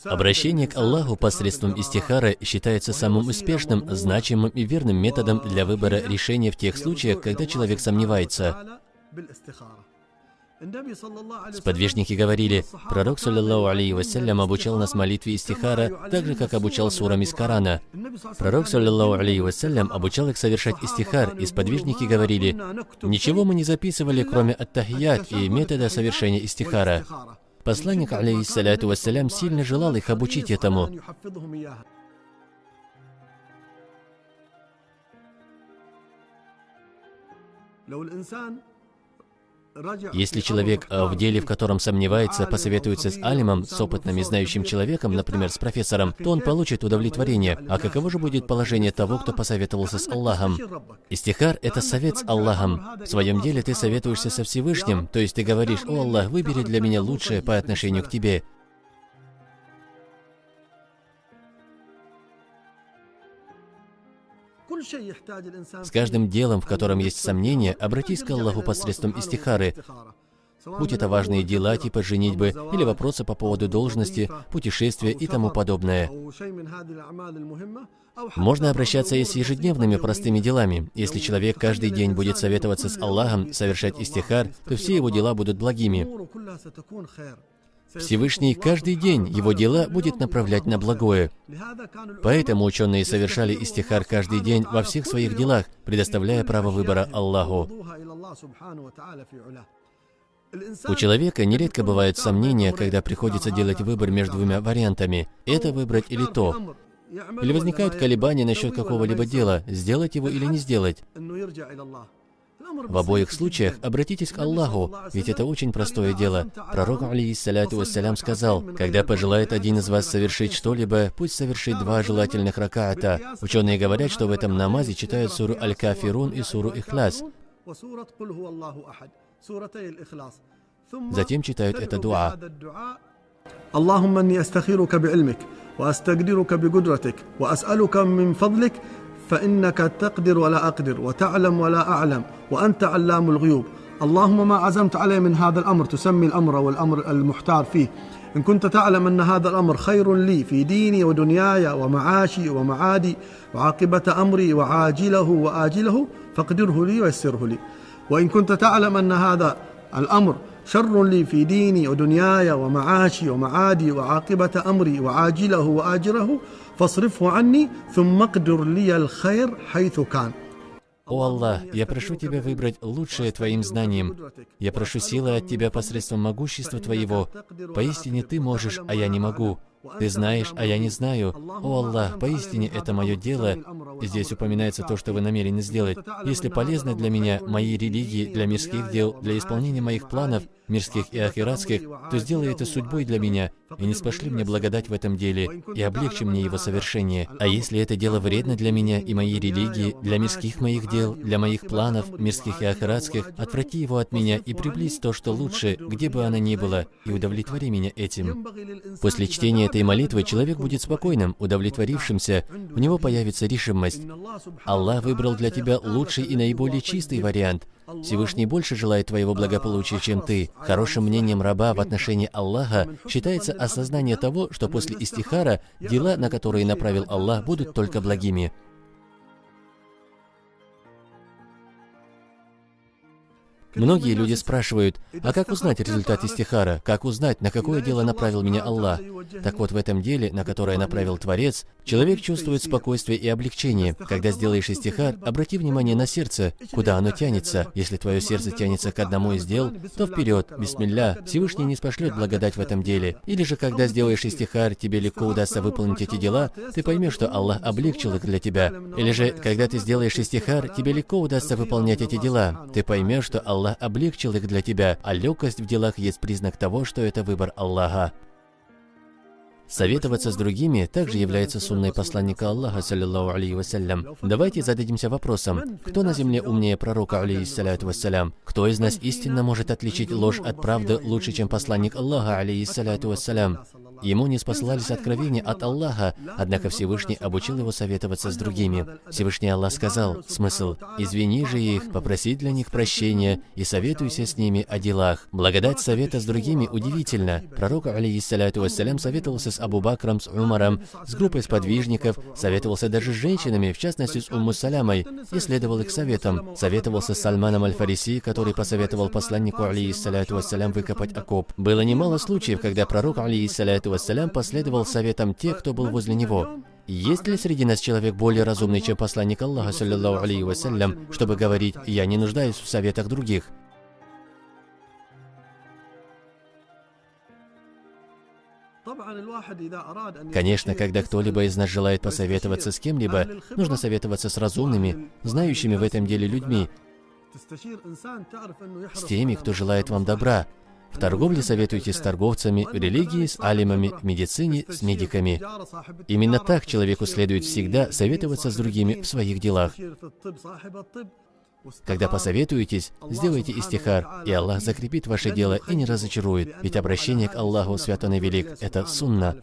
Обращение к Аллаху посредством истихара считается самым успешным, значимым и верным методом для выбора решения в тех случаях, когда человек сомневается. Сподвижники говорили, пророк, саллаллаху алейхи вассалям, обучал нас молитве истихара, так же, как обучал сурам из Корана. Пророк, саллаллаху алейхи вассалям, обучал их совершать истихар, и сподвижники говорили, ничего мы не записывали, кроме ат-тахият и метода совершения истихара. Посланник, алейхиссаляту вассалям, сильно желал их обучить этому. Если человек в деле, в котором сомневается, посоветуется с алимом, с опытным и знающим человеком, например, с профессором, то он получит удовлетворение. А каково же будет положение того, кто посоветовался с Аллахом? Истихар – это совет с Аллахом. В своем деле ты советуешься со Всевышним, то есть ты говоришь: «О Аллах, выбери для меня лучшее по отношению к Тебе». С каждым делом, в котором есть сомнения, обратись к Аллаху посредством истихары. Будь это важные дела типа женитьбы или вопросы по поводу должности, путешествия и тому подобное. Можно обращаться и с ежедневными простыми делами. Если человек каждый день будет советоваться с Аллахом, совершать истихар, то все его дела будут благими. Всевышний каждый день его дела будет направлять на благое. Поэтому ученые совершали истихар каждый день во всех своих делах, предоставляя право выбора Аллаху. У человека нередко бывают сомнения, когда приходится делать выбор между двумя вариантами. Это выбрать или то. Или возникают колебания насчет какого-либо дела, сделать его или не сделать. В обоих случаях обратитесь к Аллаху, ведь это очень простое дело. Пророк, алейхиссаляту вассалям, сказал, когда пожелает один из вас совершить что-либо, пусть совершит 2 желательных ракаата. Ученые говорят, что в этом намазе читают суру Аль-Кафирун и суру Ихлас. Затем читают это дуа. Аллахумма анни астахирука би'ильмик, ва астагдирука бигудратик, ва ас'алука мин фадлик, فإنك تقدر ولا أقدر وتعلم ولا أعلم وأنت علام الغيوب اللهم ما عزمت عليه من هذا الأمر تسمي الأمر والأمر المحتار فيه إن كنت تعلم أن هذا الأمر خير لي في ديني ودنياي ومعاشي ومعادي وعاقبة أمري وعاجله وآجله فاقدره لي ويسره لي وإن كنت تعلم أن هذا الأمر شر لي في ديني ودنياي ومعاشي ومعادي وعاقبة أمري وعاجله وآجله فاصرفه عني ثم اقدر لي الخير حيث كان. О Аллах, я прошу Тебя выбрать лучшее Твоим знанием. Я прошу силы от Тебя посредством могущества Твоего. Поистине Ты можешь, а я не могу. Ты знаешь, а я не знаю. О Аллах, поистине это мое дело. Здесь упоминается то, что вы намерены сделать. Если полезно для меня, моей религии, для мирских дел, для исполнения моих планов, мирских и ахиратских, то сделай это судьбой для меня, и ниспошли мне благодать в этом деле, и облегчи мне его совершение. А если это дело вредно для меня и моей религии, для мирских моих дел, для моих планов, мирских и ахиратских, отврати его от меня и приблизь то, что лучше, где бы оно ни было, и удовлетвори меня этим. После чтения этой молитвы человек будет спокойным, удовлетворившимся, у него появится решимость. Аллах выбрал для тебя лучший и наиболее чистый вариант. Всевышний больше желает твоего благополучия, чем ты. Хорошим мнением раба в отношении Аллаха считается осознание того, что после истихара дела, на которые направил Аллах, будут только благими. Многие люди спрашивают, а как узнать результат истихара? Как узнать, на какое дело направил меня Аллах? Так вот, в этом деле, на которое направил Творец, человек чувствует спокойствие и облегчение. Когда сделаешь истихар, обрати внимание на сердце, куда оно тянется. Если твое сердце тянется к одному из дел, то вперед, бисмилля, Всевышний не спошлет благодать в этом деле. Или же, когда сделаешь истихар, тебе легко удастся выполнить эти дела, ты поймешь, что Аллах облегчил их для тебя. Или же, когда ты сделаешь истихар, тебе легко удастся выполнять эти дела, ты поймешь, что Аллах облегчил их для тебя, а легкость в делах есть признак того, что это выбор Аллаха. Советоваться с другими также является сунной посланника Аллаха, саллиллаху алейхи вассалям. Давайте зададимся вопросом, кто на земле умнее пророка, алейхиссаляту вассалям? Кто из нас истинно может отличить ложь от правды лучше, чем посланник Аллаха, алейхиссаляту вассалям? Ему не спосылались откровения от Аллаха, однако Всевышний обучил его советоваться с другими. Всевышний Аллах сказал, смысл: «Извини же их, попроси для них прощения и советуйся с ними о делах». Благодать совета с другими удивительна. Пророк, алейхиссаляту вассалям, советовался с Абу Бакром, с Умаром, с группой сподвижников, советовался даже с женщинами, в частности с Умму Салямой, и следовал их советам. Советовался с Сальманом аль-Фариси, который посоветовал посланнику, алейхиссаляту вассалям, выкопать окоп. Было немало случаев, когда пророк, алейхиссаляту вассалям, последовал советам тех, кто был возле него. Есть ли среди нас человек более разумный, чем посланник Аллаха, саллиллаху алейхи вассалям, чтобы говорить: «Я не нуждаюсь в советах других»? Конечно, когда кто-либо из нас желает посоветоваться с кем-либо, нужно советоваться с разумными, знающими в этом деле людьми, с теми, кто желает вам добра. В торговле советуйтесь с торговцами, в религии с алимами, в медицине с медиками. Именно так человеку следует всегда советоваться с другими в своих делах. Когда посоветуетесь, сделайте истихар, и Аллах закрепит ваше дело и не разочарует, ведь обращение к Аллаху свят Он и велик — это сунна.